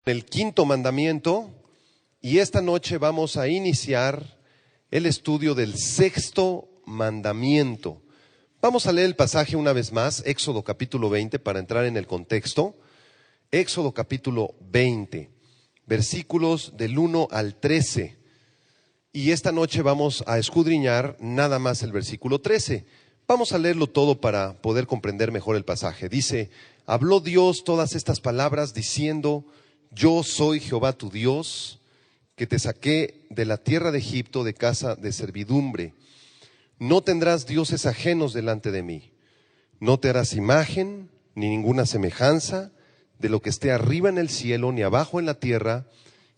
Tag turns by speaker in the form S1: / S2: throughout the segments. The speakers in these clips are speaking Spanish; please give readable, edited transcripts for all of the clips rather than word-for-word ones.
S1: El quinto mandamiento, y esta noche vamos a iniciar el estudio del sexto mandamiento. Vamos a leer el pasaje una vez más, Éxodo capítulo 20, para entrar en el contexto. Éxodo capítulo 20, versículos del 1 al 13. Y esta noche vamos a escudriñar nada más el versículo 13. Vamos a leerlo todo para poder comprender mejor el pasaje. Dice: habló Dios todas estas palabras diciendo: yo soy Jehová tu Dios, que te saqué de la tierra de Egipto, de casa de servidumbre. No tendrás dioses ajenos delante de mí. No te harás imagen, ni ninguna semejanza de lo que esté arriba en el cielo, ni abajo en la tierra,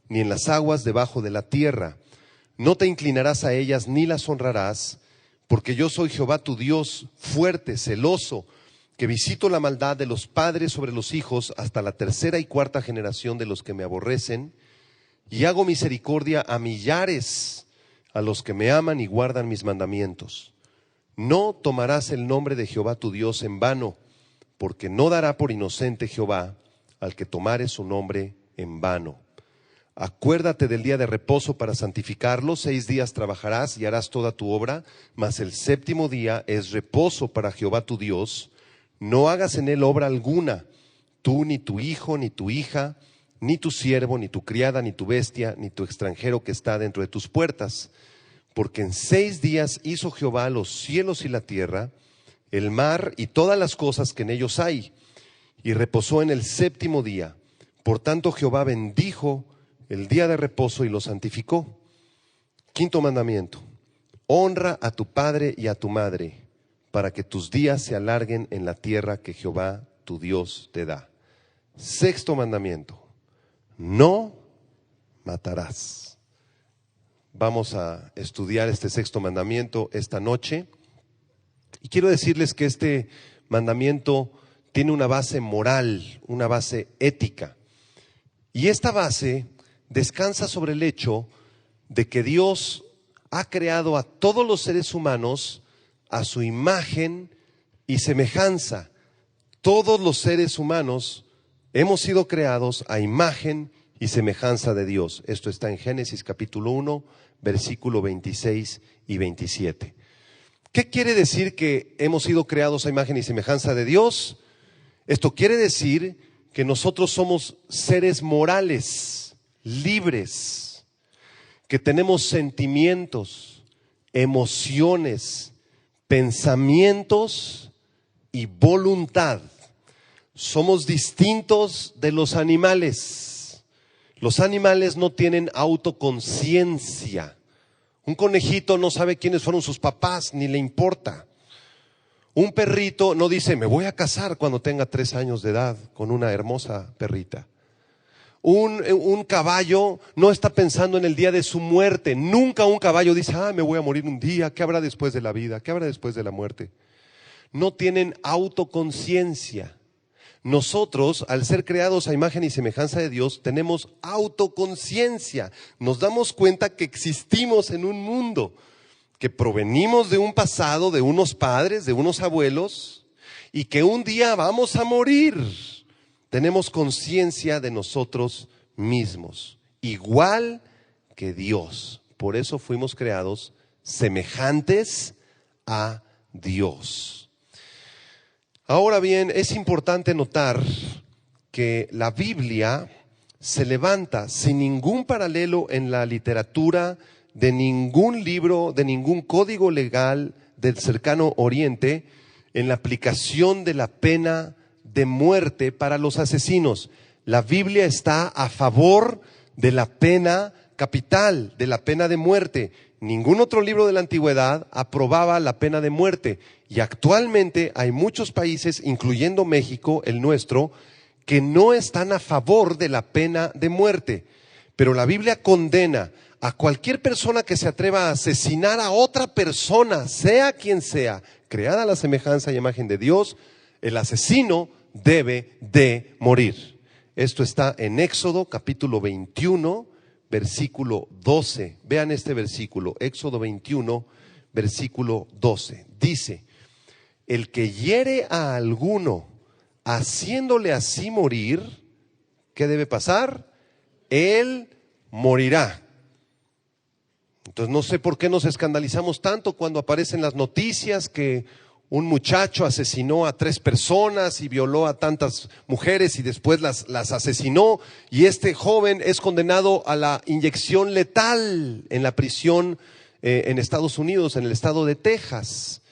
S1: ni en las aguas debajo de la tierra. No te inclinarás a ellas, ni las honrarás, porque yo soy Jehová tu Dios, fuerte, celoso, que visito la maldad de los padres sobre los hijos hasta la tercera y cuarta generación de los que me aborrecen, y hago misericordia a millares, a los que me aman y guardan mis mandamientos. No tomarás el nombre de Jehová tu Dios en vano, porque no dará por inocente Jehová al que tomare su nombre en vano. Acuérdate del día de reposo para santificarlo. 6 días trabajarás y harás toda tu obra, mas el séptimo día es reposo para Jehová tu Dios. No hagas en él obra alguna, tú, ni tu hijo, ni tu hija, ni tu siervo, ni tu criada, ni tu bestia, ni tu extranjero que está dentro de tus puertas. Porque en 6 días hizo Jehová los cielos y la tierra, el mar y todas las cosas que en ellos hay, y reposó en el séptimo día. Por tanto Jehová bendijo el día de reposo y lo santificó. Quinto mandamiento: honra a tu padre y a tu madre, para que tus días se alarguen en la tierra que Jehová tu Dios te da. Sexto mandamiento: no matarás. Vamos a estudiar este sexto mandamiento esta noche. Y quiero decirles que este mandamiento tiene una base moral, una base ética. Y esta base descansa sobre el hecho de que Dios ha creado a todos los seres humanos a su imagen y semejanza. Todos los seres humanos hemos sido creados a imagen y semejanza de Dios. Esto está en Génesis capítulo 1, versículo 26 y 27. ¿Qué quiere decir que hemos sido creados a imagen y semejanza de Dios? Esto quiere decir que nosotros somos seres morales, libres, que tenemos sentimientos, emociones, pensamientos y voluntad. Somos distintos de los animales. Los animales no tienen autoconciencia. Un conejito no sabe quiénes fueron sus papás, ni le importa. Un perrito no dice: me voy a casar cuando tenga 3 años de edad con una hermosa perrita. Un caballo no está pensando en el día de su muerte. Nunca un caballo dice: me voy a morir un día, ¿qué habrá después de la vida? ¿Qué habrá después de la muerte? No tienen autoconciencia. Nosotros, al ser creados a imagen y semejanza de Dios, tenemos autoconciencia. Nos damos cuenta que existimos en un mundo, que provenimos de un pasado, de unos padres, de unos abuelos, y que un día vamos a morir. Tenemos conciencia de nosotros mismos, igual que Dios. Por eso fuimos creados semejantes a Dios. Ahora bien, es importante notar que la Biblia se levanta sin ningún paralelo en la literatura de ningún libro, de ningún código legal del cercano Oriente en la aplicación de la pena de muerte para los asesinos. La Biblia está a favor de la pena capital, de la pena de muerte. Ningún otro libro de la antigüedad aprobaba la pena de muerte. Y actualmente hay muchos países, incluyendo México, el nuestro, que no están a favor de la pena de muerte. Pero la Biblia condena a cualquier persona que se atreva a asesinar a otra persona, sea quien sea, creada a la semejanza y imagen de Dios. El asesino debe de morir. Esto está en Éxodo capítulo 21, versículo 12. Vean este versículo, Éxodo 21, versículo 12. Dice: el que hiere a alguno haciéndole así morir, ¿qué debe pasar? él morirá. Entonces no sé por qué nos escandalizamos tanto cuando aparecen las noticias que un muchacho asesinó a 3 personas y violó a tantas mujeres y después las asesinó, y este joven es condenado a la inyección letal en la prisión en Estados Unidos, en el estado de Texas.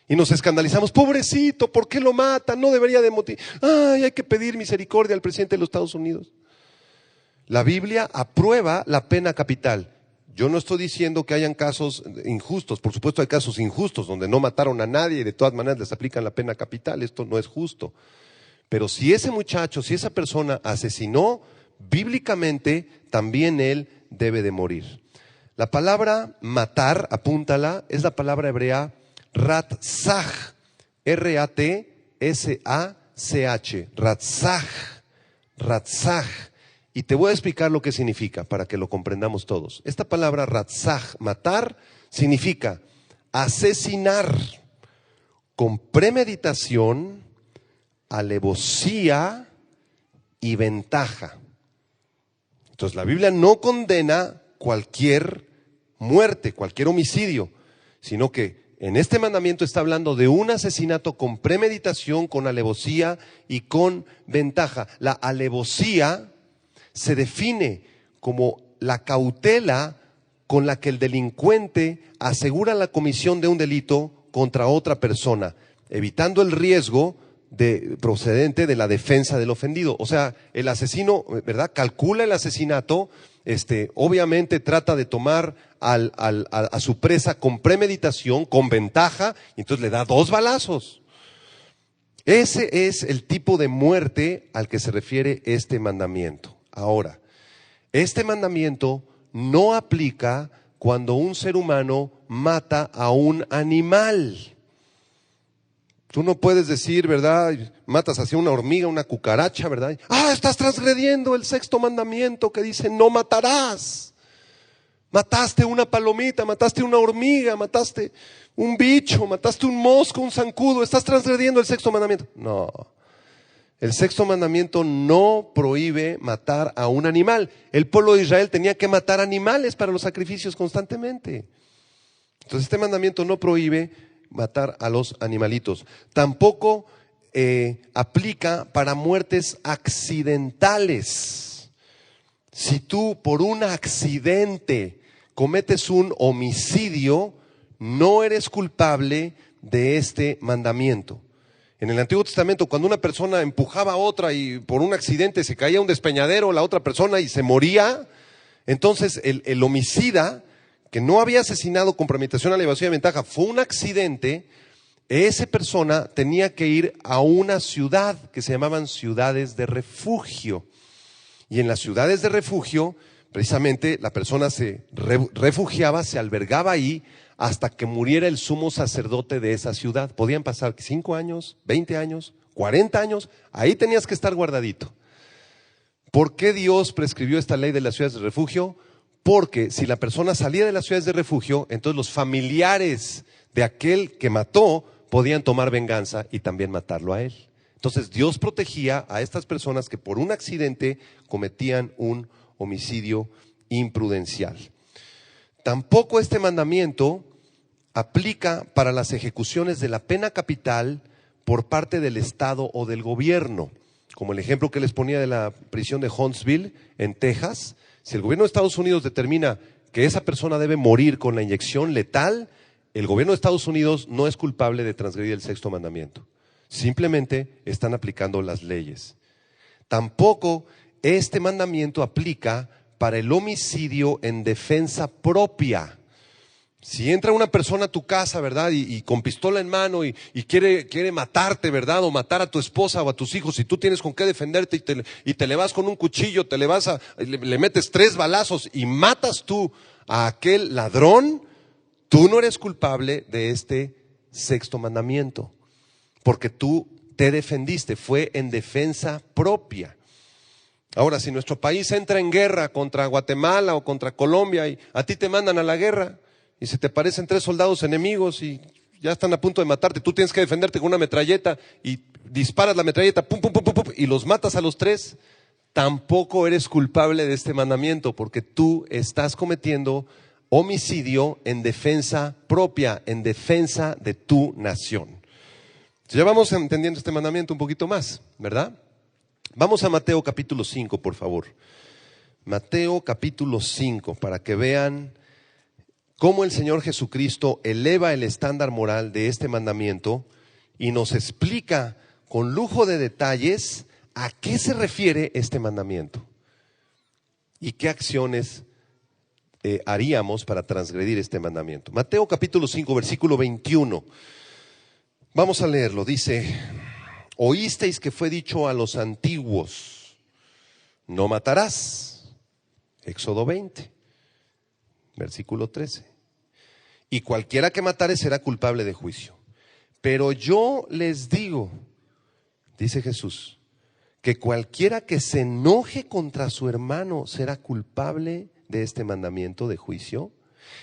S1: Y nos escandalizamos, pobrecito, ¿por qué lo matan? No debería de motivar. Ay, hay que pedir misericordia al presidente de los Estados Unidos. La Biblia aprueba la pena capital. Yo no estoy diciendo que hayan casos injustos, por supuesto hay casos injustos donde no mataron a nadie y de todas maneras les aplican la pena capital, esto no es justo. Pero si ese muchacho, si esa persona asesinó, bíblicamente también él debe de morir. La palabra matar, apúntala, es la palabra hebrea ratzach, R-A-T-S-A-C-H, ratzach, ratzach. Y te voy a explicar lo que significa para que lo comprendamos todos. Esta palabra ratzach, matar, significa asesinar con premeditación, alevosía y ventaja. Entonces la Biblia no condena cualquier muerte, cualquier homicidio, sino que en este mandamiento está hablando de un asesinato con premeditación, con alevosía y con ventaja. La alevosía se define como la cautela con la que el delincuente asegura la comisión de un delito contra otra persona, evitando el riesgo procedente de la defensa del ofendido. O sea, el asesino, ¿verdad?, calcula el asesinato, obviamente trata de tomar a su presa con premeditación, con ventaja, y entonces le da 2 balazos. Ese es el tipo de muerte al que se refiere este mandamiento. Ahora, este mandamiento no aplica cuando un ser humano mata a un animal. Tú no puedes decir, ¿verdad? Matas hacia una hormiga, una cucaracha, ¿verdad? Estás transgrediendo el 6º mandamiento que dice no matarás. Mataste una palomita, mataste una hormiga, mataste un bicho, mataste un mosco, un zancudo. Estás transgrediendo el 6º mandamiento. No. El 6º mandamiento no prohíbe matar a un animal. El pueblo de Israel tenía que matar animales para los sacrificios constantemente. Entonces este mandamiento no prohíbe matar a los animalitos. Tampoco aplica para muertes accidentales. Si tú por un accidente cometes un homicidio, no eres culpable de este mandamiento. En el Antiguo Testamento, cuando una persona empujaba a otra y por un accidente se caía a un despeñadero la otra persona y se moría, entonces el homicida, que no había asesinado con premeditación, alevosía y ventaja, fue un accidente, esa persona tenía que ir a una ciudad que se llamaban ciudades de refugio. Y en las ciudades de refugio, precisamente la persona se refugiaba, se albergaba ahí, hasta que muriera el sumo sacerdote de esa ciudad. Podían pasar 5 años, 20 años, 40 años, ahí tenías que estar guardadito. ¿Por qué Dios prescribió esta ley de las ciudades de refugio? Porque si la persona salía de las ciudades de refugio, entonces los familiares de aquel que mató podían tomar venganza y también matarlo a él. Entonces Dios protegía a estas personas que por un accidente cometían un homicidio imprudencial. Tampoco este mandamiento aplica para las ejecuciones de la pena capital por parte del Estado o del gobierno. Como el ejemplo que les ponía de la prisión de Huntsville, en Texas. Si el gobierno de Estados Unidos determina que esa persona debe morir con la inyección letal, el gobierno de Estados Unidos no es culpable de transgredir el 6º mandamiento. Simplemente están aplicando las leyes. Tampoco este mandamiento aplica para el homicidio en defensa propia. Si entra una persona a tu casa, ¿verdad? Y con pistola en mano y quiere matarte, ¿verdad? O matar a tu esposa o a tus hijos, y tú tienes con qué defenderte y te le vas con un cuchillo, le metes 3 balazos y matas tú a aquel ladrón, tú no eres culpable de este 6º mandamiento, porque tú te defendiste, fue en defensa propia. Ahora, si nuestro país entra en guerra contra Guatemala o contra Colombia y a ti te mandan a la guerra y se te parecen 3 soldados enemigos y ya están a punto de matarte, tú tienes que defenderte con una metralleta y disparas la metralleta, pum, pum, pum, pum, pum, y los matas a los 3, tampoco eres culpable de este mandamiento, porque tú estás cometiendo homicidio en defensa propia, en defensa de tu nación. Ya vamos entendiendo este mandamiento un poquito más, ¿verdad? Vamos a Mateo capítulo 5, por favor. Mateo capítulo 5, para que vean cómo el Señor Jesucristo eleva el estándar moral de este mandamiento y nos explica con lujo de detalles a qué se refiere este mandamiento y qué acciones haríamos para transgredir este mandamiento. Mateo capítulo 5, versículo 21. Vamos a leerlo. Dice: oísteis que fue dicho a los antiguos, no matarás. Éxodo 20, versículo 13. Y cualquiera que matare será culpable de juicio. Pero yo les digo, dice Jesús, que cualquiera que se enoje contra su hermano será culpable de este mandamiento de juicio.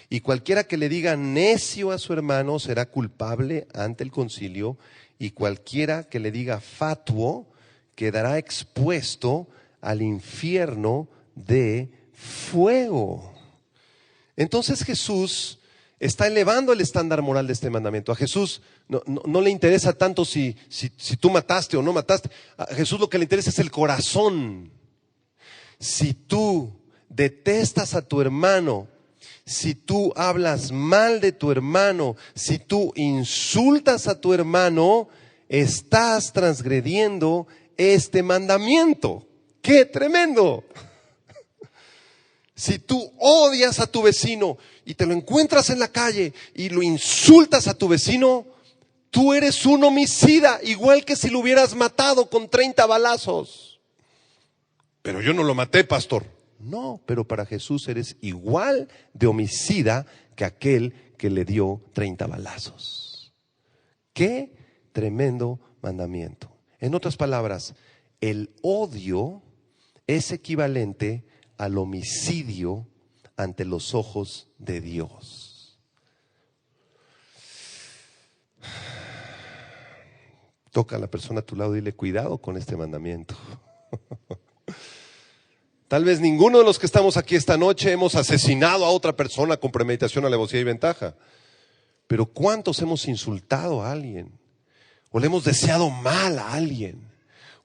S1: Y cualquiera que le diga necio a su hermano será culpable ante el concilio. Y cualquiera que le diga fatuo quedará expuesto al infierno de fuego. Entonces Jesús está elevando el estándar moral de este mandamiento. A Jesús no le interesa tanto si tú mataste o no mataste. A Jesús lo que le interesa es el corazón. Si tú detestas a tu hermano, si tú hablas mal de tu hermano, si tú insultas a tu hermano, estás transgrediendo este mandamiento. ¡Qué tremendo! Si tú odias a tu vecino y te lo encuentras en la calle y lo insultas a tu vecino, tú eres un homicida, igual que si lo hubieras matado con 30 balazos. Pero yo no lo maté, pastor. No, pero para Jesús eres igual de homicida que aquel que le dio 30 balazos. ¡Qué tremendo mandamiento! En otras palabras, el odio es equivalente al homicidio ante los ojos de Dios. Toca a la persona a tu lado y dile: cuidado con este mandamiento. Tal vez ninguno de los que estamos aquí esta noche hemos asesinado a otra persona con premeditación, alevosía y ventaja. Pero ¿cuántos hemos insultado a alguien? ¿O le hemos deseado mal a alguien?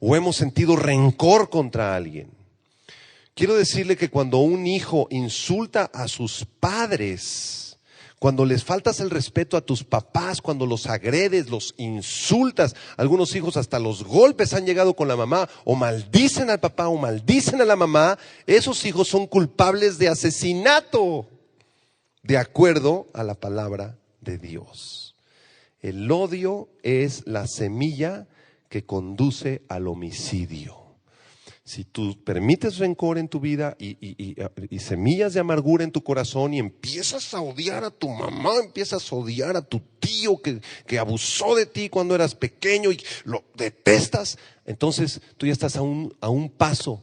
S1: ¿O hemos sentido rencor contra alguien? Quiero decirle que cuando un hijo insulta a sus padres, cuando les faltas el respeto a tus papás, cuando los agredes, los insultas, algunos hijos hasta los golpes han llegado con la mamá, o maldicen al papá o maldicen a la mamá, esos hijos son culpables de asesinato, de acuerdo a la palabra de Dios. El odio es la semilla que conduce al homicidio. Si tú permites rencor en tu vida y semillas de amargura en tu corazón y empiezas a odiar a tu mamá, empiezas a odiar a tu tío que abusó de ti cuando eras pequeño y lo detestas, entonces tú ya estás a un paso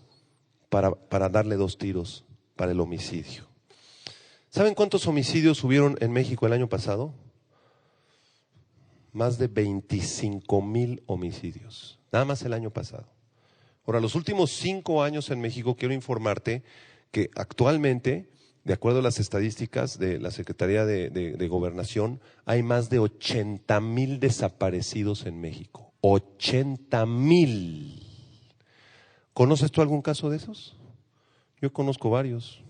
S1: para darle 2 tiros para el homicidio. ¿Saben cuántos homicidios hubieron en México el año pasado? Más de 25,000 homicidios, nada más el año pasado. Ahora, los últimos 5 años en México, quiero informarte que actualmente, de acuerdo a las estadísticas de la Secretaría de Gobernación, hay más de 80,000 desaparecidos en México. 80,000. ¿Conoces tú algún caso de esos? Yo conozco varios.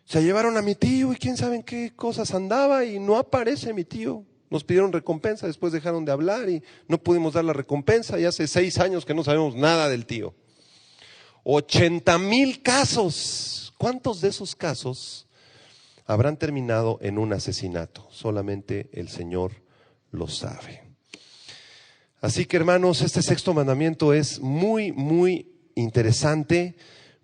S1: Se llevaron a mi tío y quién sabe en qué cosas andaba y no aparece mi tío. Nos pidieron recompensa, después dejaron de hablar y no pudimos dar la recompensa. Y hace 6 años que no sabemos nada del tío. 80,000 casos. ¿Cuántos de esos casos habrán terminado en un asesinato? Solamente el Señor lo sabe. Así que, hermanos, este 6º mandamiento es muy, muy interesante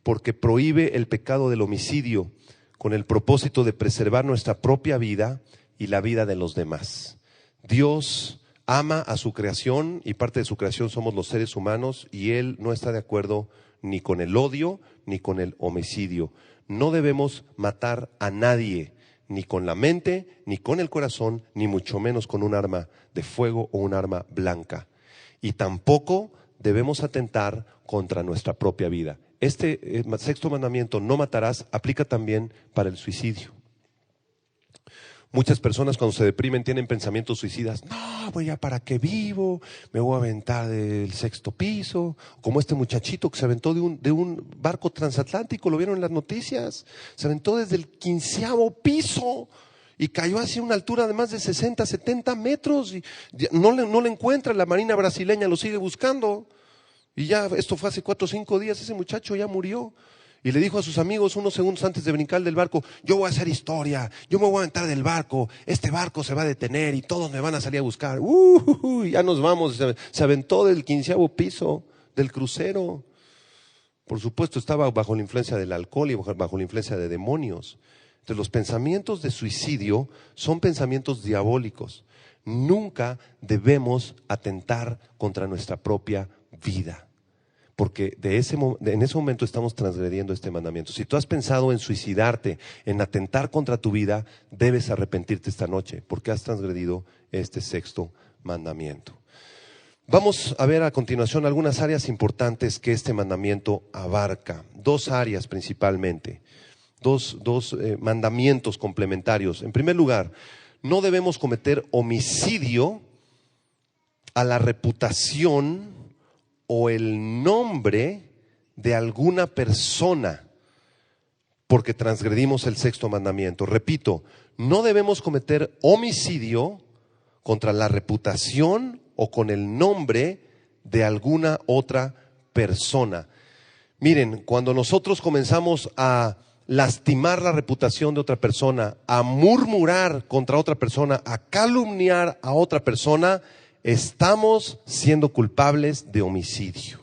S1: porque prohíbe el pecado del homicidio con el propósito de preservar nuestra propia vida y la vida de los demás. Dios ama a su creación y parte de su creación somos los seres humanos y Él no está de acuerdo ni con el odio ni con el homicidio. No debemos matar a nadie, ni con la mente, ni con el corazón, ni mucho menos con un arma de fuego o un arma blanca. Y tampoco debemos atentar contra nuestra propia vida. Este sexto mandamiento, no matarás, aplica también para el suicidio. Muchas personas cuando se deprimen tienen pensamientos suicidas. No, pues ya para qué vivo, me voy a aventar del sexto piso. Como este muchachito que se aventó de un barco transatlántico, lo vieron en las noticias. Se aventó desde el 15º piso y cayó hacia una altura de más de 60, 70 metros. Y no le encuentra, la Marina brasileña lo sigue buscando. Y ya, esto fue hace 4 o 5 días, ese muchacho ya murió. Y le dijo a sus amigos unos segundos antes de brincar del barco: yo voy a hacer historia, yo me voy a aventar del barco, este barco se va a detener y todos me van a salir a buscar. Ya nos vamos. Se aventó del 15º piso del crucero. Por supuesto estaba bajo la influencia del alcohol y bajo la influencia de demonios. Entonces los pensamientos de suicidio son pensamientos diabólicos. Nunca debemos atentar contra nuestra propia vida, porque en ese momento estamos transgrediendo este mandamiento. Si tú has pensado en suicidarte, en atentar contra tu vida, debes arrepentirte esta noche, porque has transgredido este sexto mandamiento. Vamos a ver a continuación algunas áreas importantes que este mandamiento abarca. 2 áreas principalmente, dos mandamientos complementarios. En primer lugar, no debemos cometer homicidio a la reputación o el nombre de alguna persona, porque transgredimos el sexto mandamiento. Repito, no debemos cometer homicidio contra la reputación o con el nombre de alguna otra persona. Miren, cuando nosotros comenzamos a lastimar la reputación de otra persona, a murmurar contra otra persona, a calumniar a otra persona, estamos siendo culpables de homicidio.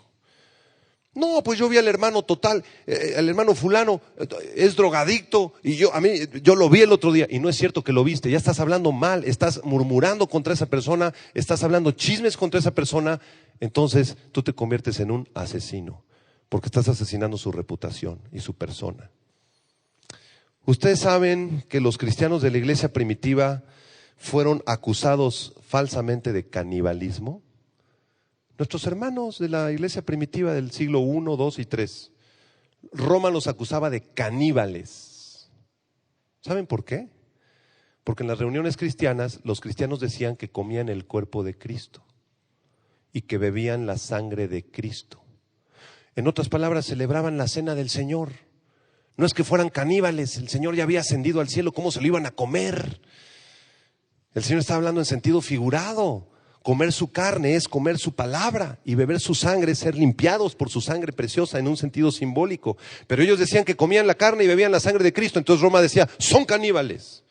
S1: No, pues yo vi al hermano total, el hermano fulano es drogadicto y yo lo vi el otro día. Y no es cierto que lo viste, ya estás hablando mal, estás murmurando contra esa persona, estás hablando chismes contra esa persona. Entonces tú te conviertes en un asesino, porque estás asesinando su reputación y su persona. Ustedes saben que los cristianos de la iglesia primitiva fueron acusados falsamente de canibalismo. Nuestros hermanos de la iglesia primitiva del siglo I, II y III, Roma los acusaba de caníbales. ¿Saben por qué? Porque en las reuniones cristianas, los cristianos decían que comían el cuerpo de Cristo y que bebían la sangre de Cristo. En otras palabras, celebraban la cena del Señor. No es que fueran caníbales, el Señor ya había ascendido al cielo, ¿cómo se lo iban a comer? El Señor está hablando en sentido figurado. Comer su carne es comer su palabra, y beber su sangre es ser limpiados por su sangre preciosa en un sentido simbólico. Pero ellos decían que comían la carne y bebían la sangre de Cristo. Entonces Roma decía, son caníbales.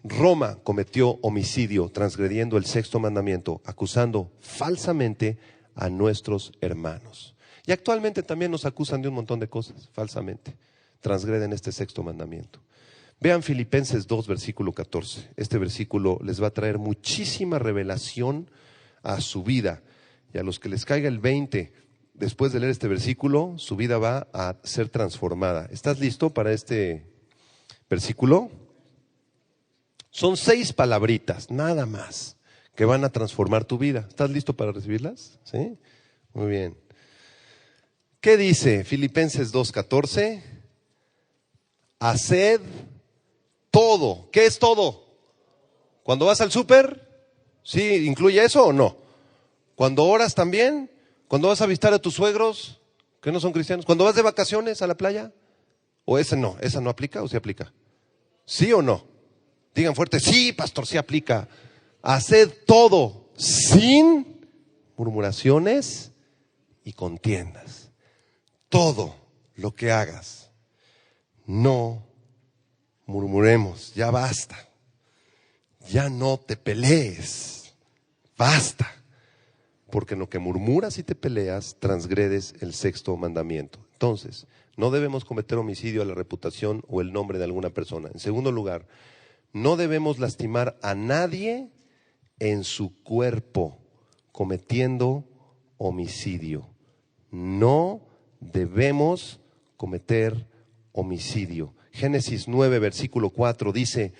S1: Roma cometió homicidio transgrediendo el sexto mandamiento, acusando falsamente a nuestros hermanos. Y actualmente también nos acusan de un montón de cosas, falsamente. Transgreden este sexto mandamiento. Vean Filipenses 2, versículo 14. Este versículo les va a traer muchísima revelación a su vida. Y a los que les caiga el 20, después de leer este versículo, su vida va a ser transformada. ¿Estás listo para este versículo? Son 6 palabritas, nada más, que van a transformar tu vida. ¿Estás listo para recibirlas? ¿Sí? Muy bien. ¿Qué dice Filipenses 2:14? Haced todo. ¿Qué es todo? Cuando vas al súper, ¿sí incluye eso o no? Cuando oras también, cuando vas a visitar a tus suegros, que no son cristianos, cuando vas de vacaciones a la playa, o esa no aplica o sí aplica. ¿Sí o no? Digan fuerte, sí, pastor, sí aplica. Haced todo sin murmuraciones y contiendas. Todo lo que hagas, no murmuremos, ya basta. Ya no te pelees, basta. Porque en lo que murmuras y te peleas, transgredes el sexto mandamiento. Entonces, no debemos cometer homicidio a la reputación o el nombre de alguna persona. En segundo lugar, no debemos lastimar a nadie en su cuerpo cometiendo homicidio. No debemos cometer homicidio. Génesis 9, versículo 4 dice,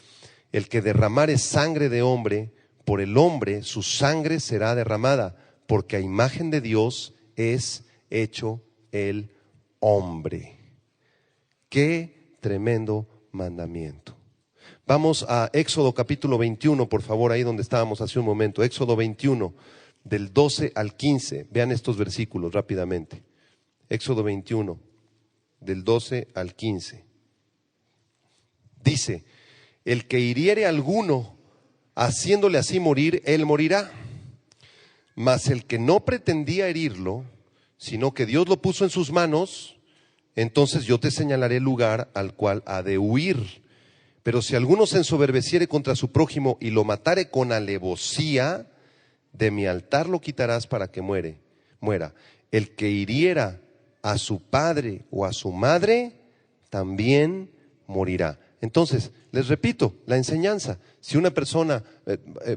S1: el que derramare sangre de hombre, por el hombre su sangre será derramada, porque a imagen de Dios es hecho el hombre. Qué tremendo mandamiento. Vamos a Éxodo capítulo 21, por favor, ahí donde estábamos hace un momento. Éxodo 21, del 12 al 15. Vean estos versículos rápidamente. Éxodo 21, del 12 al 15. Dice: el que hiriere a alguno, haciéndole así morir, él morirá. Mas el que no pretendía herirlo, sino que Dios lo puso en sus manos, entonces yo te señalaré el lugar al cual ha de huir. Pero si alguno se ensoberbeciere contra su prójimo y lo matare con alevosía, de mi altar lo quitarás para que muera. El que hiriera a su padre o a su madre, también morirá. Entonces, les repito, la enseñanza: si una persona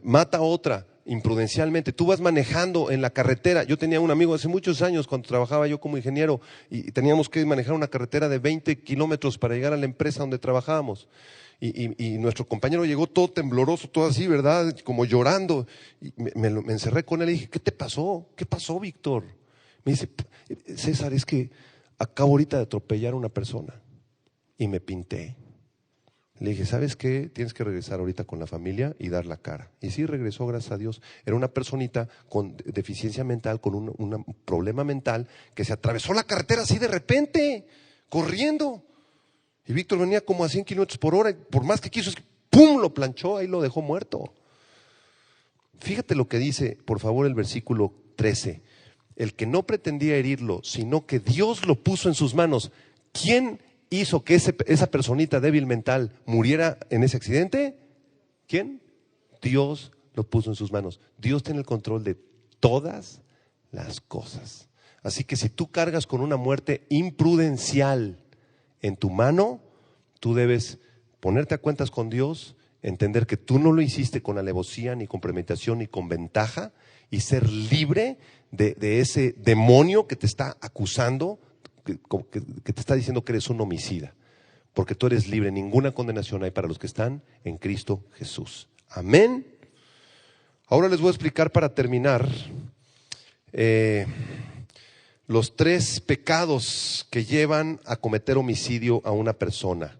S1: mata a otra imprudencialmente, tú vas manejando en la carretera. Yo tenía un amigo hace muchos años cuando trabajaba yo como ingeniero y teníamos que manejar una carretera de 20 kilómetros para llegar a la empresa donde trabajábamos. Y nuestro compañero llegó todo tembloroso, todo así, ¿verdad? Como llorando. Y me encerré con él y dije: ¿qué te pasó? ¿Qué pasó, Víctor? Me dice: César, es que acabo ahorita de atropellar a una persona. Y me pinté. Le dije: ¿sabes qué? Tienes que regresar ahorita con la familia y dar la cara. Y sí, regresó, gracias a Dios. Era una personita con deficiencia mental, con un problema mental, que se atravesó la carretera así de repente, corriendo. Y Víctor venía como a 100 kilómetros por hora, y por más que quiso, ¡pum!, lo planchó, ahí lo dejó muerto. Fíjate lo que dice, por favor, el versículo 13. El que no pretendía herirlo, sino que Dios lo puso en sus manos. ¿Quién hizo que esa personita débil mental muriera en ese accidente? ¿Quién? Dios lo puso en sus manos. Dios tiene el control de todas las cosas. Así que si tú cargas con una muerte imprudencial en tu mano, tú debes ponerte a cuentas con Dios, entender que tú no lo hiciste con alevosía, ni con premeditación, ni con ventaja, y ser libre de ese demonio que te está acusando, que te está diciendo que eres un homicida, porque tú eres libre. Ninguna condenación hay para los que están en Cristo Jesús. Amén. Ahora les voy a explicar, para terminar, los 3 pecados que llevan a cometer homicidio a una persona.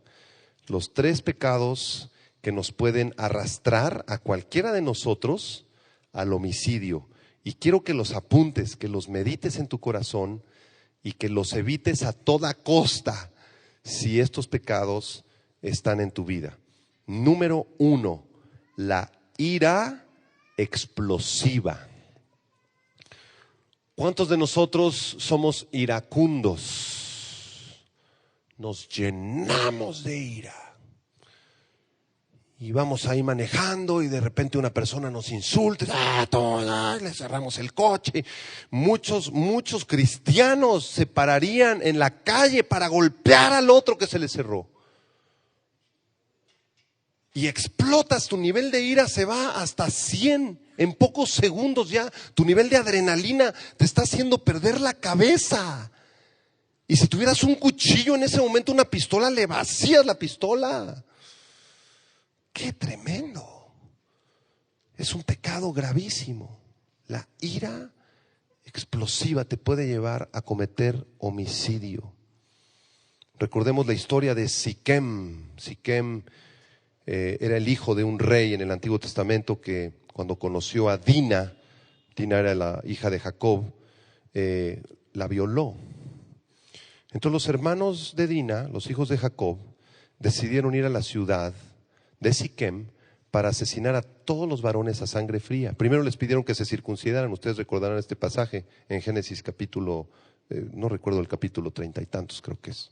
S1: Los 3 pecados que nos pueden arrastrar a cualquiera de nosotros al homicidio. Y quiero que los apuntes, que los medites en tu corazón y que los evites a toda costa si estos pecados están en tu vida. Número 1, la ira explosiva. ¿Cuántos de nosotros somos iracundos? Nos llenamos de ira. Y vamos ahí manejando y de repente una persona nos insulta, le cerramos el coche. Muchos cristianos se pararían en la calle para golpear al otro que se le cerró. Y explotas, tu nivel de ira se va hasta 100. En pocos segundos ya tu nivel de adrenalina te está haciendo perder la cabeza. Y si tuvieras un cuchillo en ese momento, una pistola, le vacías la pistola. ¡Qué tremendo! Es un pecado gravísimo. La ira explosiva te puede llevar a cometer homicidio. Recordemos la historia de Siquem. Siquem era el hijo de un rey en el Antiguo Testamento que, cuando conoció a Dina era la hija de Jacob, la violó. Entonces los hermanos de Dina, los hijos de Jacob, decidieron ir a la ciudad de Siquem para asesinar a todos los varones a sangre fría. Primero les pidieron que se circuncidaran. Ustedes recordarán este pasaje en Génesis capítulo, no recuerdo el capítulo 30 y tantos, creo que es.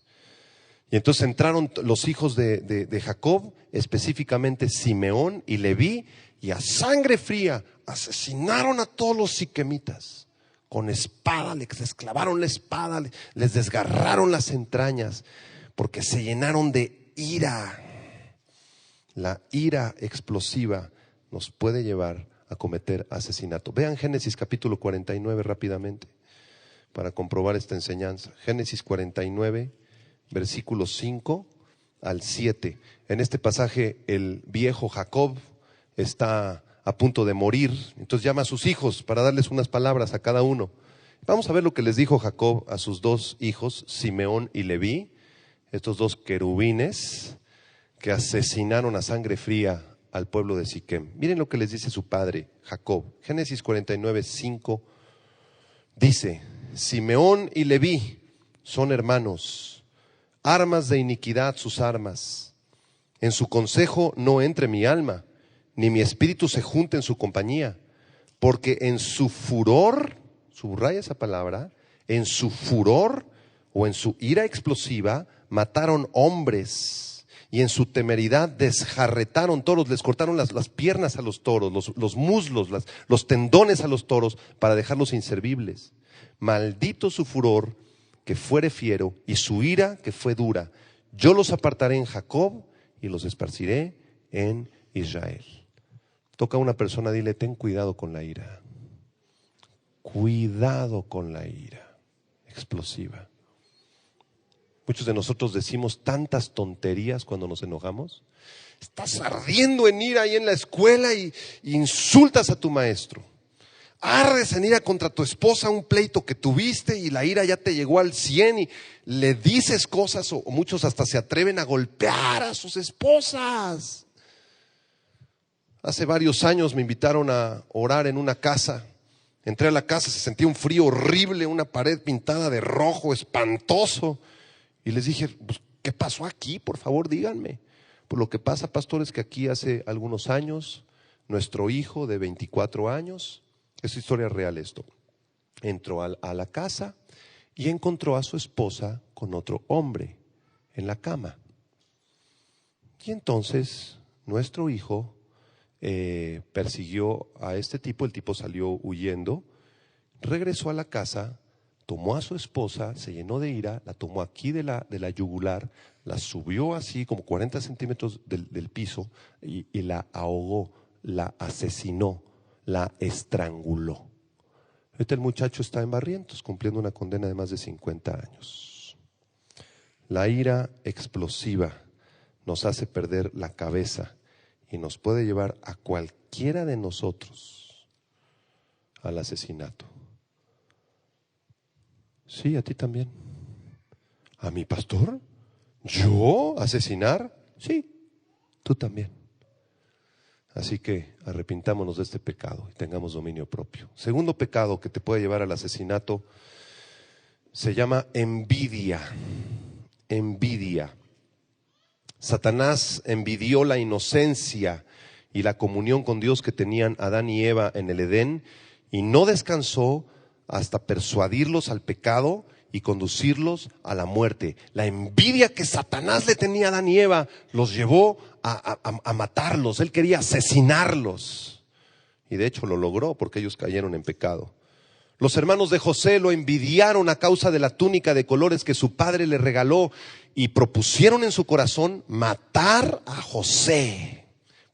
S1: Y entonces entraron los hijos de Jacob, específicamente Simeón y Leví, y a sangre fría asesinaron a todos los siquemitas. Con espada, les clavaron la espada, les desgarraron las entrañas, porque se llenaron de ira. La ira explosiva nos puede llevar a cometer asesinato. Vean Génesis capítulo 49 rápidamente para comprobar esta enseñanza. Génesis 49, versículos 5 al 7. En este pasaje el viejo Jacob está a punto de morir. Entonces llama a sus hijos para darles unas palabras a cada uno. Vamos a ver lo que les dijo Jacob a sus dos hijos, Simeón y Leví, estos dos querubines que asesinaron a sangre fría al pueblo de Siquem. Miren lo que les dice su padre, Jacob. Génesis 49:5 dice: Simeón y Leví son hermanos, armas de iniquidad sus armas. En su consejo no entre mi alma, ni mi espíritu se junte en su compañía, porque en su furor, subraya esa palabra, en su furor o en su ira explosiva mataron hombres, y en su temeridad desjarretaron toros, les cortaron las piernas a los toros, los muslos, los tendones a los toros para dejarlos inservibles. Maldito su furor que fuere fiero y su ira que fue dura. Yo los apartaré en Jacob y los esparciré en Israel. Toca a una persona, dile: ten cuidado con la ira. Cuidado con la ira explosiva. Muchos de nosotros decimos tantas tonterías cuando nos enojamos. Estás ardiendo en ira ahí en la escuela y insultas a tu maestro. Ardes en ira contra tu esposa, un pleito que tuviste y la ira ya te llegó al 100 y le dices cosas, o muchos hasta se atreven a golpear a sus esposas. Hace varios años me invitaron a orar en una casa. Entré a la casa, se sentía un frío horrible, una pared pintada de rojo, espantoso. Y les dije: pues, ¿qué pasó aquí? Por favor, díganme. Pues lo que pasa, pastor, es que aquí hace algunos años, nuestro hijo de 24 años, es historia real esto, entró a la casa y encontró a su esposa con otro hombre en la cama. Y entonces nuestro hijo persiguió a este tipo, el tipo salió huyendo, regresó a la casa, tomó a su esposa, se llenó de ira, la tomó aquí de la yugular, la subió así como 40 centímetros del piso y la ahogó, la asesinó, la estranguló. Ahorita el muchacho está en Barrientos cumpliendo una condena de más de 50 años. La ira explosiva nos hace perder la cabeza y nos puede llevar a cualquiera de nosotros al asesinato. Sí, a ti también. ¿A mi pastor? ¿Yo asesinar? Sí, tú también. Así que arrepintámonos de este pecado y tengamos dominio propio. Segundo pecado que te puede llevar al asesinato se llama envidia. Envidia. Satanás envidió la inocencia y la comunión con Dios que tenían Adán y Eva en el Edén y no descansó hasta persuadirlos al pecado y conducirlos a la muerte. La envidia que Satanás le tenía a Adán y Eva los llevó a matarlos. Él quería asesinarlos. Y de hecho lo logró porque ellos cayeron en pecado. Los hermanos de José lo envidiaron a causa de la túnica de colores que su padre le regaló y propusieron en su corazón matar a José.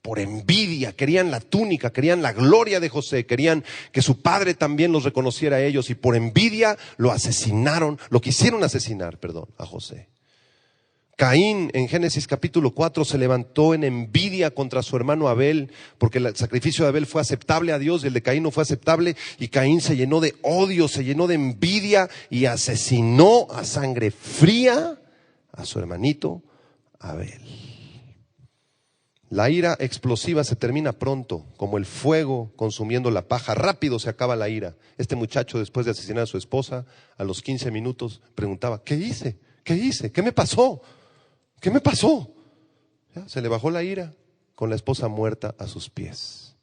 S1: Por envidia, querían la túnica, querían la gloria de José, querían que su padre también los reconociera a ellos y por envidia lo quisieron asesinar a José. Caín en Génesis capítulo 4 se levantó en envidia contra su hermano Abel porque el sacrificio de Abel fue aceptable a Dios y el de Caín no fue aceptable y Caín se llenó de odio, se llenó de envidia y asesinó a sangre fría a su hermanito Abel. La ira explosiva se termina pronto, como el fuego consumiendo la paja. Rápido se acaba la ira. Este muchacho, después de asesinar a su esposa, a los 15 minutos preguntaba: ¿qué hice? ¿Qué hice? ¿Qué me pasó? ¿Qué me pasó? Ya, se le bajó la ira con la esposa muerta a sus pies.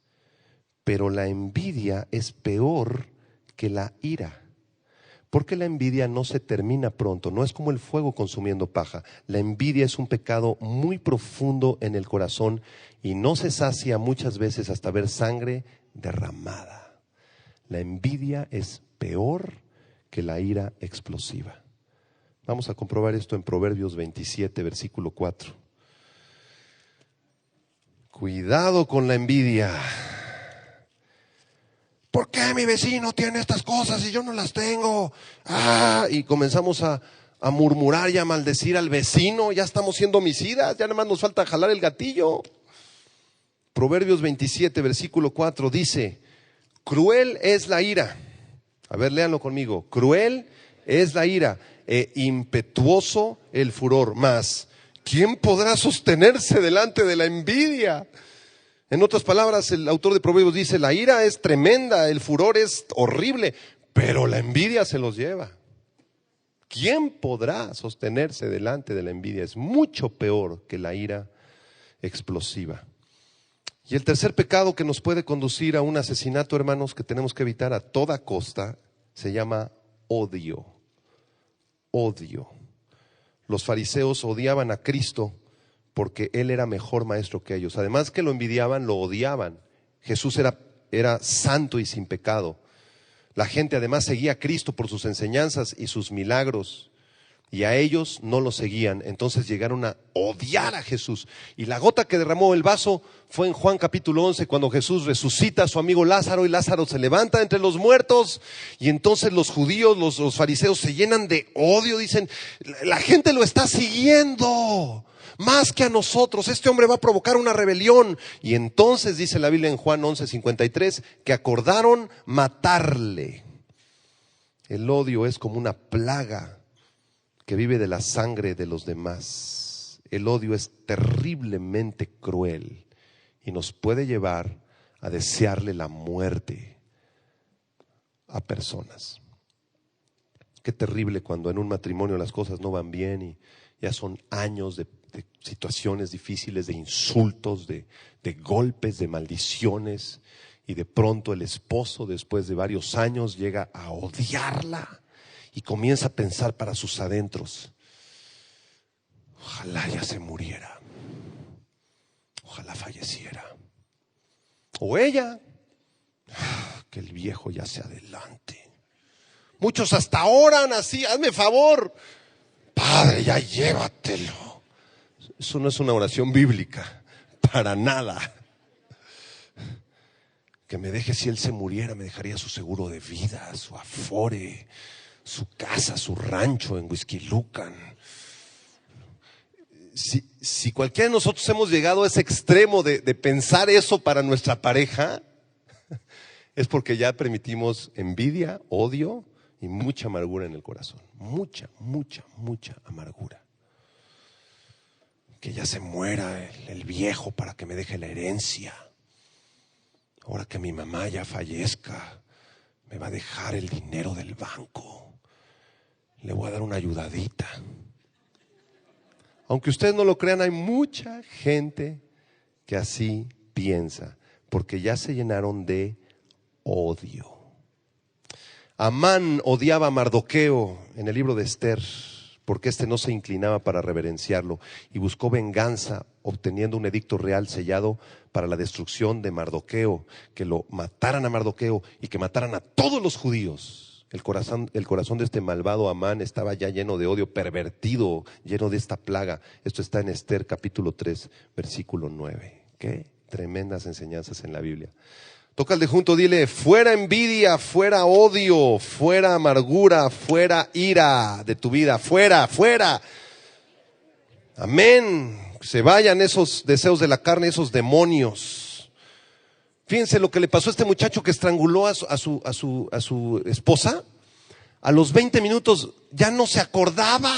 S1: Pero la envidia es peor que la ira. Porque la envidia no se termina pronto, no es como el fuego consumiendo paja. La envidia es un pecado muy profundo en el corazón y no se sacia muchas veces hasta ver sangre derramada. La envidia es peor que la ira explosiva. Vamos a comprobar esto en Proverbios 27, versículo 4. Cuidado con la envidia. ¿Por qué mi vecino tiene estas cosas y yo no las tengo? Y comenzamos a murmurar y a maldecir al vecino. Ya estamos siendo homicidas, ya nada más nos falta jalar el gatillo. Proverbios 27, versículo 4 dice, cruel es la ira. A ver, léanlo conmigo. Cruel es la ira e impetuoso el furor. Mas, ¿quién podrá sostenerse delante de la envidia? En otras palabras, el autor de Proverbios dice, la ira es tremenda, el furor es horrible, pero la envidia se los lleva. ¿Quién podrá sostenerse delante de la envidia? Es mucho peor que la ira explosiva. Y el tercer pecado que nos puede conducir a un asesinato, hermanos, que tenemos que evitar a toda costa, se llama odio. Odio. Los fariseos odiaban a Cristo porque Él era mejor maestro que ellos. Además que lo envidiaban, lo odiaban. Jesús era santo y sin pecado. La gente además seguía a Cristo por sus enseñanzas y sus milagros. Y a ellos no lo seguían. Entonces llegaron a odiar a Jesús. Y la gota que derramó el vaso fue en Juan capítulo 11, cuando Jesús resucita a su amigo Lázaro y Lázaro se levanta entre los muertos. Y entonces los judíos, los fariseos se llenan de odio. Dicen, la gente lo está siguiendo más que a nosotros. Este hombre va a provocar una rebelión. Y entonces dice la Biblia en Juan 11:53 que acordaron matarle. El odio es como una plaga que vive de la sangre de los demás. El odio es terriblemente cruel y nos puede llevar a desearle la muerte a personas. Qué terrible cuando en un matrimonio las cosas no van bien y ya son años de situaciones difíciles, de insultos, de golpes, de maldiciones, y de pronto el esposo, después de varios años, llega a odiarla y comienza a pensar para sus adentros, ojalá ya se muriera, ojalá falleciera. O ella, que el viejo ya se adelante. Muchos hasta oran así, hazme favor, Padre, ya llévatelo. Eso no es una oración bíblica, para nada. Que me deje, si él se muriera, me dejaría su seguro de vida, su afore, su casa, su rancho en Huixquilucan. Si cualquiera de nosotros hemos llegado a ese extremo de pensar eso para nuestra pareja, es porque ya permitimos envidia, odio y mucha amargura en el corazón. Mucha amargura. Que ya se muera el viejo para que me deje la herencia. Ahora que mi mamá ya fallezca, me va a dejar el dinero del banco. Le voy a dar una ayudadita. Aunque ustedes no lo crean, hay mucha gente que así piensa, porque ya se llenaron de odio. Amán odiaba a Mardoqueo en el libro de Esther, porque éste no se inclinaba para reverenciarlo y buscó venganza, obteniendo un edicto real sellado para la destrucción de Mardoqueo, que lo mataran a Mardoqueo y que mataran a todos los judíos. El corazón de este malvado Amán estaba ya lleno de odio, pervertido, lleno de esta plaga. Esto está en Esther capítulo 3, versículo 9. Qué tremendas enseñanzas en la Biblia. Tócale junto, dile, fuera envidia, fuera odio, fuera amargura, fuera ira de tu vida, fuera. Amén. Se vayan esos deseos de la carne, esos demonios. Fíjense lo que le pasó a este muchacho que estranguló a su esposa. A los 20 minutos ya no se acordaba.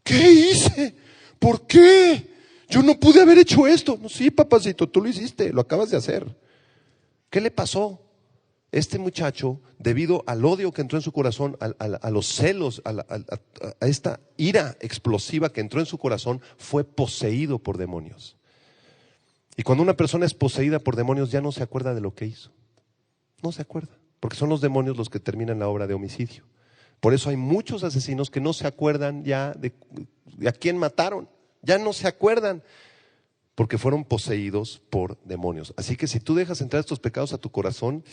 S1: ¿Qué hice? ¿Por qué? Yo no pude haber hecho esto. No, sí, papacito, tú lo hiciste, lo acabas de hacer. ¿Qué le pasó? Este muchacho, debido al odio que entró en su corazón, a los celos, a esta ira explosiva que entró en su corazón, fue poseído por demonios. Y cuando una persona es poseída por demonios, ya no se acuerda de lo que hizo. No se acuerda, porque son los demonios los que terminan la obra de homicidio. Por eso hay muchos asesinos que no se acuerdan ya de a quién mataron. Ya no se acuerdan, porque fueron poseídos por demonios. Así que si tú dejas entrar estos pecados a tu corazón,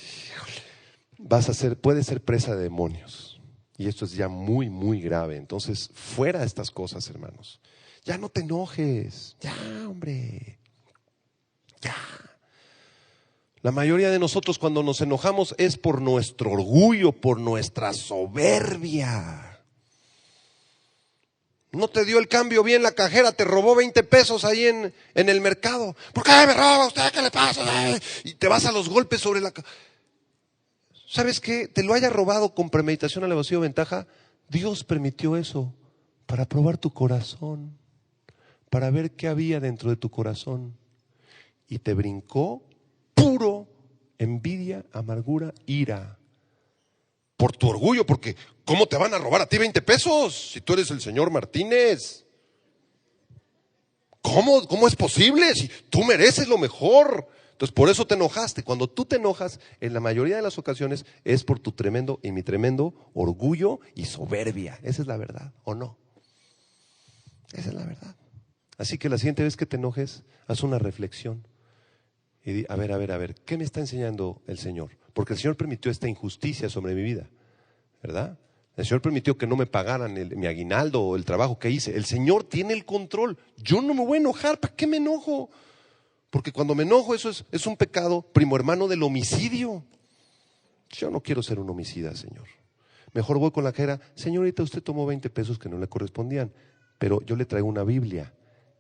S1: puedes ser presa de demonios. Y esto es ya muy grave. Entonces, fuera estas cosas, hermanos. Ya no te enojes. Ya, hombre. Ya. La mayoría de nosotros cuando nos enojamos es por nuestro orgullo, por nuestra soberbia. No te dio el cambio bien la cajera, te robó 20 pesos ahí en el mercado. ¿Por qué me roba usted? ¿Qué le pasa? Y te vas a los golpes sobre la... ¿Sabes qué? Te lo haya robado con premeditación, alevosía o ventaja. Dios permitió eso para probar tu corazón, para ver qué había dentro de tu corazón. Y te brincó puro envidia, amargura, ira. Por tu orgullo, porque ¿cómo te van a robar a ti 20 pesos si tú eres el señor Martínez? ¿Cómo es posible? Si tú mereces lo mejor. Entonces por eso te enojaste. Cuando tú te enojas, en la mayoría de las ocasiones es por tu tremendo y mi tremendo orgullo y soberbia. Esa es la verdad, ¿o no? Esa es la verdad. Así que la siguiente vez que te enojes, haz una reflexión y di, a ver, ¿qué me está enseñando el Señor? Porque el Señor permitió esta injusticia sobre mi vida, ¿verdad? El Señor permitió que no me pagaran mi aguinaldo o el trabajo que hice. El Señor tiene el control. Yo no me voy a enojar. ¿Para qué me enojo? Porque cuando me enojo, eso es un pecado primo hermano del homicidio. Yo no quiero ser un homicida, Señor. Mejor voy con la cajera. Señorita, usted tomó 20 pesos que no le correspondían, pero yo le traigo una Biblia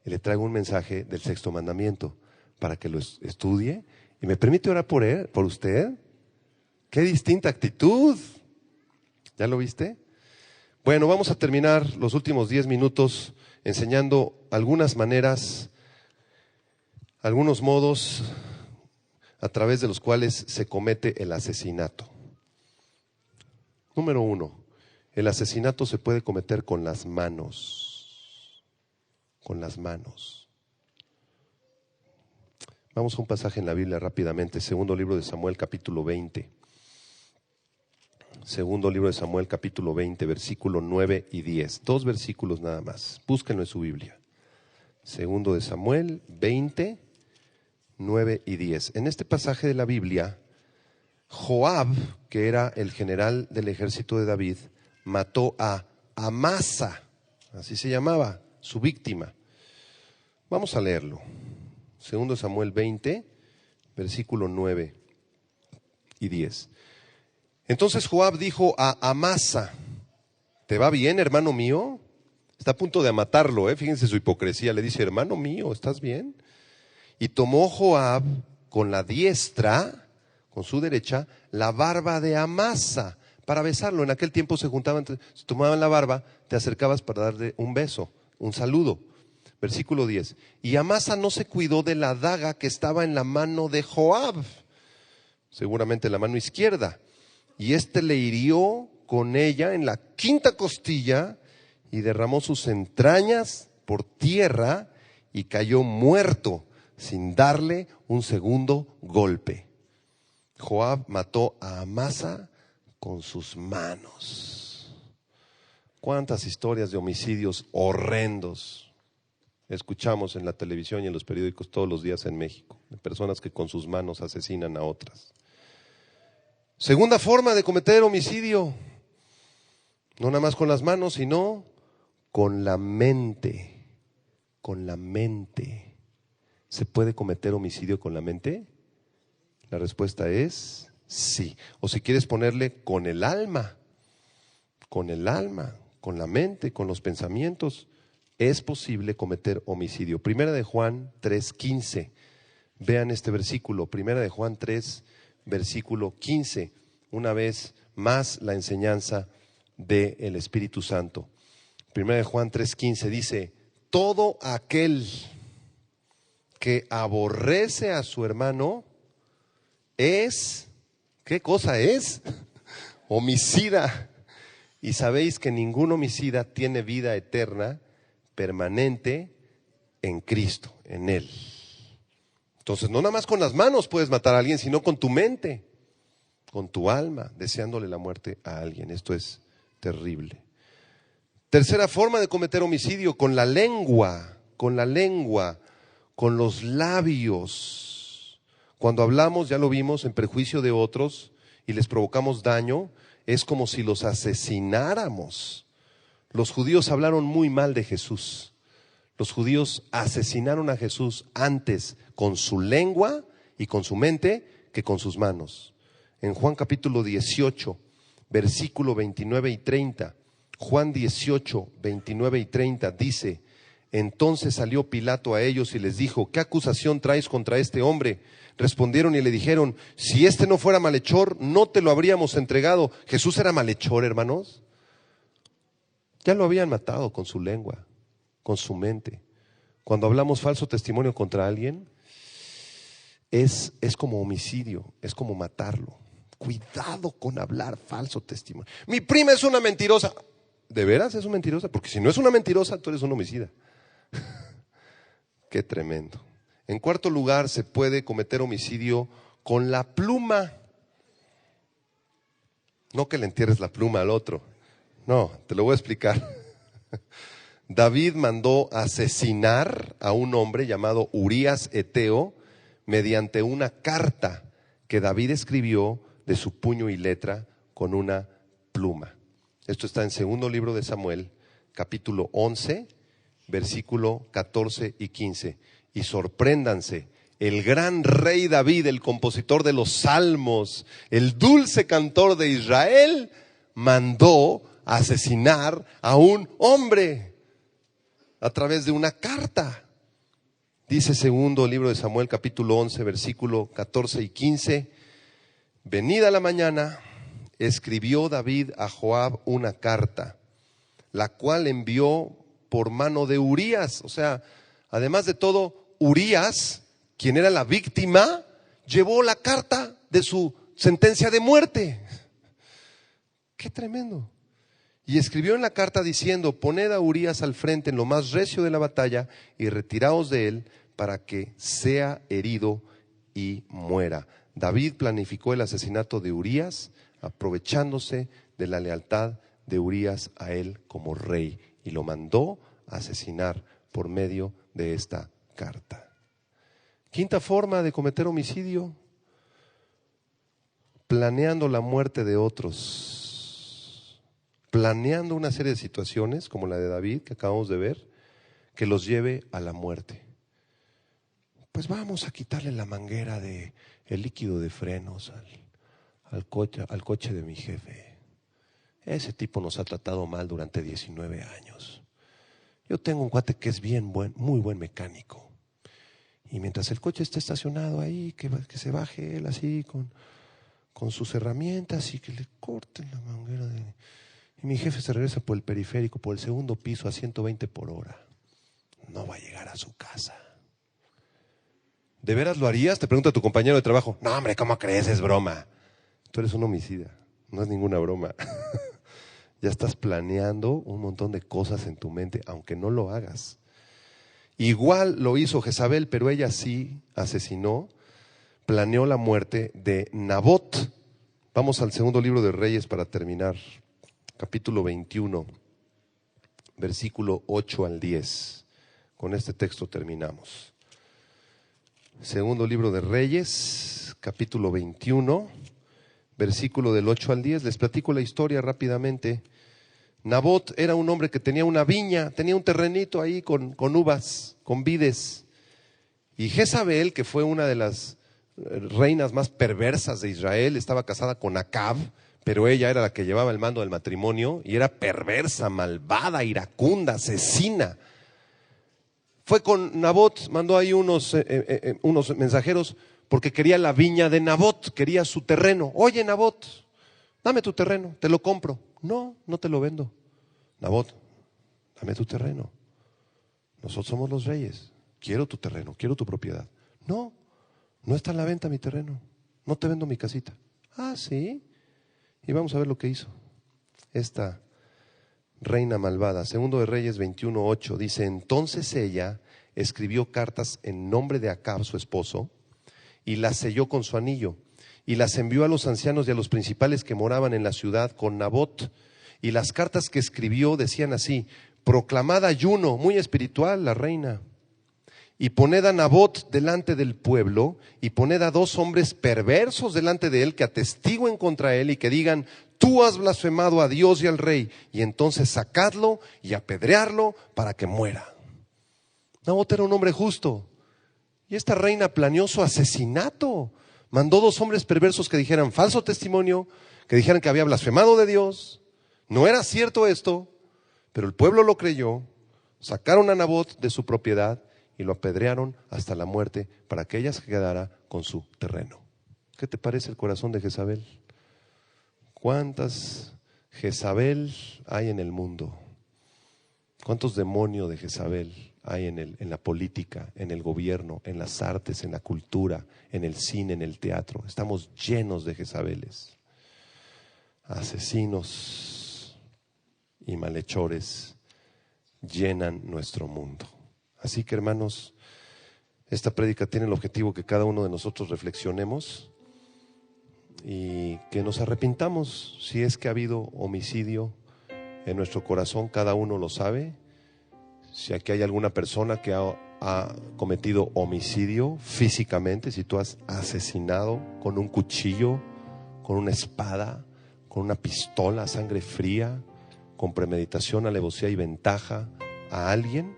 S1: y le traigo un mensaje del sexto mandamiento para que lo estudie y me permite orar por usted. ¡Qué distinta actitud! ¿Ya lo viste? Bueno, vamos a terminar los últimos 10 minutos enseñando algunas maneras, algunos modos a través de los cuales se comete el asesinato. Número 1, el asesinato se puede cometer con las manos. Con las manos. Vamos a un pasaje en la Biblia rápidamente, segundo libro de Samuel, capítulo 20. Segundo libro de Samuel, capítulo 20, versículo 9 y 10. 2 versículos nada más. Búsquenlo en su Biblia. Segundo de Samuel, 20, 9 y 10. En este pasaje de la Biblia, Joab, que era el general del ejército de David, mató a Amasa, así se llamaba, su víctima. Vamos a leerlo. Segundo de Samuel 20, versículo 9 y 10. Entonces Joab dijo a Amasa, ¿te va bien, hermano mío? Está a punto de matarlo, fíjense su hipocresía. Le dice, hermano mío, ¿estás bien? Y tomó Joab con la diestra, con su derecha, la barba de Amasa para besarlo. En aquel tiempo se juntaban, se tomaban la barba, te acercabas para darle un beso, un saludo. Versículo 10. Y Amasa no se cuidó de la daga que estaba en la mano de Joab, seguramente en la mano izquierda. Y éste le hirió con ella en la quinta costilla y derramó sus entrañas por tierra y cayó muerto sin darle un segundo golpe. Joab mató a Amasa con sus manos. ¿Cuántas historias de homicidios horrendos escuchamos en la televisión y en los periódicos todos los días en México? De personas que con sus manos asesinan a otras. Segunda forma de cometer homicidio, no nada más con las manos, sino con la mente. Con la mente. ¿Se puede cometer homicidio con la mente? La respuesta es sí. O si quieres ponerle con el alma, con la mente, con los pensamientos, es posible cometer homicidio. Primera de Juan 3:15. Vean este versículo, Primera de Juan 3, versículo 15, una vez más la enseñanza del Espíritu Santo. Primera de Juan 3:15 dice, todo aquel que aborrece a su hermano es, ¿qué cosa es? Homicida. Y sabéis que ningún homicida tiene vida eterna, permanente en Cristo, en Él. Entonces, no nada más con las manos puedes matar a alguien, sino con tu mente, con tu alma, deseándole la muerte a alguien. Esto es terrible. Tercera forma de cometer homicidio, con la lengua, con los labios. Cuando hablamos, ya lo vimos, en perjuicio de otros y les provocamos daño, es como si los asesináramos. Los judíos hablaron muy mal de Jesús. Los judíos asesinaron a Jesús antes con su lengua y con su mente que con sus manos. En Juan capítulo 18, versículo 29 y 30, Juan 18, 29 y 30 dice: entonces salió Pilato a ellos y les dijo: ¿qué acusación traes contra este hombre? Respondieron y le dijeron: si este no fuera malhechor, no te lo habríamos entregado. ¿Jesús era malhechor, hermanos? Ya lo habían matado con su lengua, con su mente. Cuando hablamos falso testimonio contra alguien, es como homicidio, es como matarlo. Cuidado con hablar falso testimonio. Mi prima es una mentirosa. ¿De veras es una mentirosa? Porque si no es una mentirosa, tú eres un homicida. Qué tremendo. En cuarto lugar, se puede cometer homicidio con la pluma. No que le entierres la pluma al otro. No, te lo voy a explicar. David mandó asesinar a un hombre llamado Urías Eteo mediante una carta que David escribió de su puño y letra con una pluma. Esto está en segundo libro de Samuel, capítulo 11, versículo 14 y 15. Y sorpréndanse, el gran rey David, el compositor de los salmos, el dulce cantor de Israel, mandó asesinar a un hombre a través de una carta. Dice segundo libro de Samuel, capítulo 11, versículo 14 y 15. Venida la mañana, escribió David a Joab una carta, la cual envió por mano de Urías. O sea, además de todo, Urías, quien era la víctima, llevó la carta de su sentencia de muerte. ¡Qué tremendo! Y escribió en la carta diciendo: poned a Urías al frente en lo más recio de la batalla y retiraos de él para que sea herido y muera. David planificó el asesinato de Urías aprovechándose de la lealtad de Urías a él como rey, y lo mandó a asesinar por medio de esta carta. Quinta forma de cometer homicidio: planeando la muerte de otros. Planeando una serie de situaciones como la de David que acabamos de ver, que los lleve a la muerte. Pues vamos a quitarle la manguera de el líquido de frenos al coche de mi jefe. Ese tipo nos ha tratado mal durante 19 años. Yo tengo un cuate que es muy buen mecánico. Y mientras el coche esté estacionado ahí, que se baje él así con sus herramientas y que le corten la manguera y mi jefe se regresa por el periférico, por el segundo piso a 120 por hora. No va a llegar a su casa. ¿De veras lo harías? Te pregunta tu compañero de trabajo. No, hombre, ¿cómo crees? Es broma. Tú eres un homicida. No es ninguna broma. Ya estás planeando un montón de cosas en tu mente, aunque no lo hagas. Igual lo hizo Jezabel, pero ella sí asesinó, planeó la muerte de Nabot. Vamos al segundo libro de Reyes para terminar. Capítulo 21, versículo 8 al 10. Con este texto terminamos. Segundo libro de Reyes, capítulo 21, versículo del 8 al 10. Les platico la historia rápidamente. Nabot era un hombre que tenía una viña, tenía un terrenito ahí con uvas, con vides. Y Jezabel, que fue una de las reinas más perversas de Israel, estaba casada con Acab, pero ella era la que llevaba el mando del matrimonio y era perversa, malvada, iracunda, asesina. Fue con Nabot, mandó ahí unos mensajeros porque quería la viña de Nabot, quería su terreno. Oye, Nabot, dame tu terreno, te lo compro. No, no te lo vendo. Nabot, dame tu terreno. Nosotros somos los reyes. Quiero tu terreno, quiero tu propiedad. No, no está en la venta mi terreno. No te vendo mi casita. Ah, sí. Y vamos a ver lo que hizo esta reina malvada. Segundo de Reyes 21:8 dice: entonces ella escribió cartas en nombre de Acab, su esposo, y las selló con su anillo, y las envió a los ancianos y a los principales que moraban en la ciudad con Nabot. Y las cartas que escribió decían así: proclamad ayuno, muy espiritual la reina, y poned a Nabot delante del pueblo, y poned a 2 hombres perversos delante de él que atestiguen contra él y que digan: tú has blasfemado a Dios y al rey, y entonces sacadlo y apedrearlo para que muera. Nabot era un hombre justo, y esta reina planeó su asesinato. Mandó 2 hombres perversos que dijeran falso testimonio, que dijeran que había blasfemado de Dios. No era cierto esto, pero el pueblo lo creyó, sacaron a Nabot de su propiedad y lo apedrearon hasta la muerte para que ella se quedara con su terreno. ¿Qué te parece el corazón de Jezabel? ¿Cuántas Jezabel hay en el mundo? ¿Cuántos demonios de Jezabel hay en la política, en el gobierno, en las artes, en la cultura, en el cine, en el teatro? Estamos llenos de Jezabeles, asesinos y malhechores llenan nuestro mundo. Así que, hermanos, esta prédica tiene el objetivo que cada uno de nosotros reflexionemos y que nos arrepintamos si es que ha habido homicidio en nuestro corazón. Cada uno lo sabe. Si aquí hay alguna persona que ha cometido homicidio físicamente, si tú has asesinado con un cuchillo, con una espada, con una pistola a sangre fría, con premeditación, alevosía y ventaja a alguien,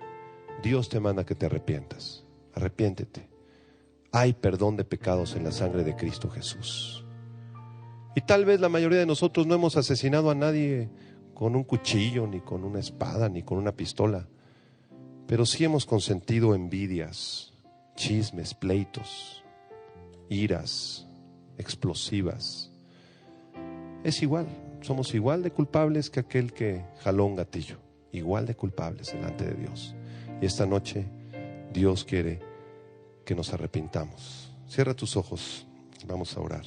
S1: Dios te manda que te arrepientas. Arrepiéntete. Hay perdón de pecados en la sangre de Cristo Jesús. Y tal vez la mayoría de nosotros no hemos asesinado a nadie con un cuchillo, ni con una espada, ni con una pistola, pero sí hemos consentido envidias, chismes, pleitos, iras explosivas. Es igual, somos igual de culpables que aquel que jaló un gatillo, igual de culpables delante de Dios. Y esta noche Dios quiere que nos arrepintamos. Cierra tus ojos, vamos a orar.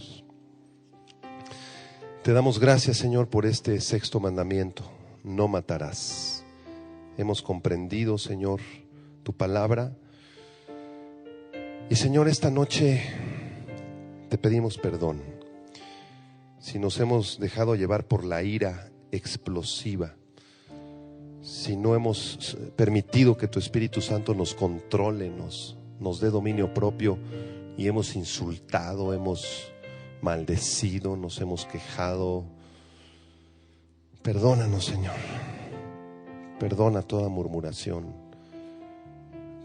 S1: Te damos gracias, Señor, por este sexto mandamiento: no matarás. Hemos comprendido, Señor, tu palabra. Y, Señor, esta noche te pedimos perdón si nos hemos dejado llevar por la ira explosiva, si no hemos permitido que tu Espíritu Santo nos controle, nos dé dominio propio y hemos insultado, hemos maldecido, nos hemos quejado. Perdónanos, Señor. Perdona toda murmuración,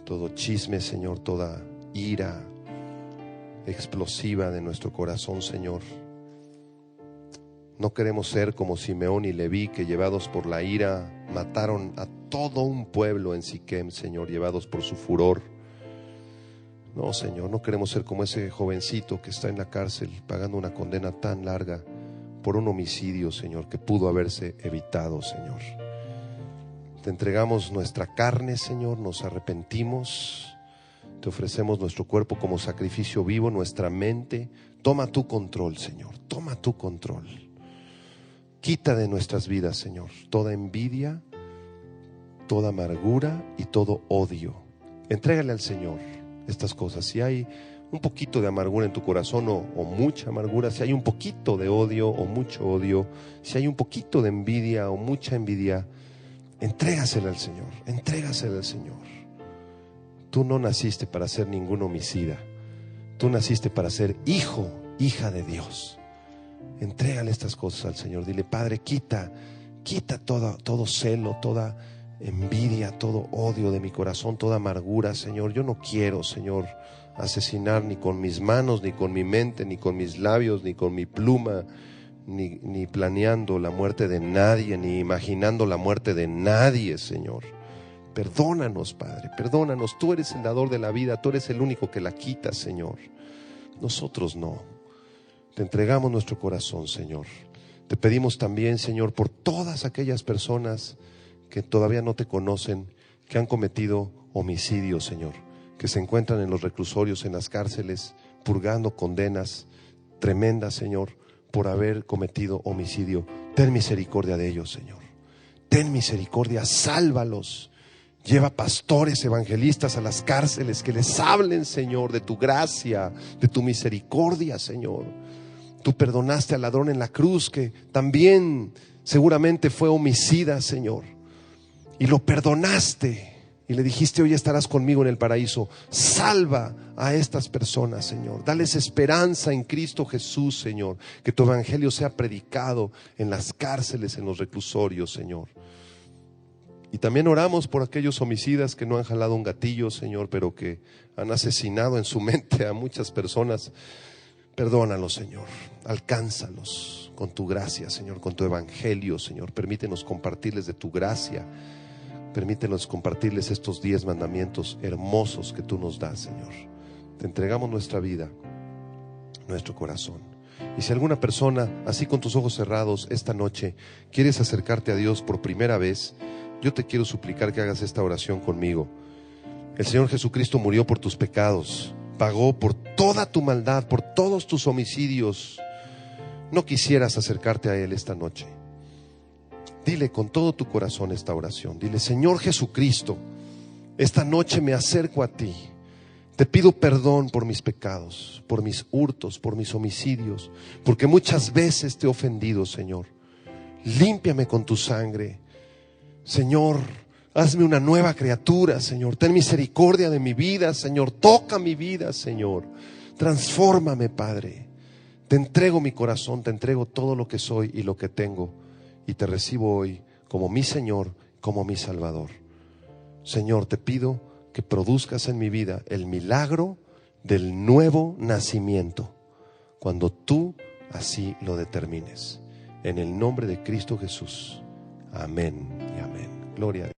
S1: todo chisme, Señor, toda ira explosiva de nuestro corazón, Señor. No queremos ser como Simeón y Leví, que llevados por la ira mataron a todo un pueblo en Siquem, Señor, llevados por su furor. No, Señor, no queremos ser como ese jovencito que está en la cárcel pagando una condena tan larga por un homicidio, Señor, que pudo haberse evitado, Señor. Te entregamos nuestra carne, Señor, nos arrepentimos. Te ofrecemos nuestro cuerpo como sacrificio vivo, nuestra mente. Toma tu control, Señor, toma tu control. Quita de nuestras vidas, Señor, toda envidia, toda amargura y todo odio. Entrégale al Señor estas cosas. Si hay un poquito de amargura en tu corazón o mucha amargura, si hay un poquito de odio o mucho odio, si hay un poquito de envidia o mucha envidia, entrégasela al Señor, entrégasela al Señor. Tú no naciste para ser ningún homicida, tú naciste para ser hijo, hija de Dios. Entrégale estas cosas al Señor. Dile: Padre, quita todo celo, toda envidia, todo odio de mi corazón, toda amargura, Señor. Yo no quiero, Señor, asesinar ni con mis manos, ni con mi mente, ni con mis labios, ni con mi pluma, ni planeando la muerte de nadie, ni imaginando la muerte de nadie, Señor. Perdónanos, Padre, perdónanos. Tú eres el dador de la vida, tú eres el único que la quita, Señor. Nosotros no. Te entregamos nuestro corazón, Señor. Te pedimos también, Señor, por todas aquellas personas que todavía no te conocen, que han cometido homicidio, Señor, que se encuentran en los reclusorios, en las cárceles, purgando condenas tremendas, Señor, por haber cometido homicidio. Ten misericordia de ellos, Señor. Ten misericordia, sálvalos. Lleva pastores, evangelistas a las cárceles, que les hablen, Señor, de tu gracia, de tu misericordia, Señor. Tú perdonaste al ladrón en la cruz, que también seguramente fue homicida, Señor, y lo perdonaste y le dijiste: hoy estarás conmigo en el paraíso. Salva a estas personas, Señor. Dales esperanza en Cristo Jesús, Señor. Que tu evangelio sea predicado en las cárceles, en los reclusorios, Señor. Y también oramos por aquellos homicidas que no han jalado un gatillo, Señor, pero que han asesinado en su mente a muchas personas Perdónalos, Señor. Alcánzalos con tu gracia, Señor, con tu evangelio, Señor. Permítenos compartirles de tu gracia. Permítenos compartirles estos 10 mandamientos hermosos que tú nos das, Señor. Te entregamos nuestra vida, nuestro corazón. Y si alguna persona, así con tus ojos cerrados, esta noche quieres acercarte a Dios por primera vez, yo te quiero suplicar que hagas esta oración conmigo. El Señor Jesucristo murió por tus pecados, pagó por toda tu maldad, por todos tus homicidios. No quisieras acercarte a Él esta noche. Dile con todo tu corazón esta oración. Dile: Señor Jesucristo, esta noche me acerco a ti. Te pido perdón por mis pecados, por mis hurtos, por mis homicidios, porque muchas veces te he ofendido, Señor. Límpiame con tu sangre. Señor, hazme una nueva criatura, Señor. Ten misericordia de mi vida, Señor. Toca mi vida, Señor. Transfórmame, Padre. Te entrego mi corazón, te entrego todo lo que soy y lo que tengo. Y te recibo hoy como mi Señor, como mi Salvador. Señor, te pido que produzcas en mi vida el milagro del nuevo nacimiento, cuando tú así lo determines. En el nombre de Cristo Jesús. Amén y amén. Gloria a Dios.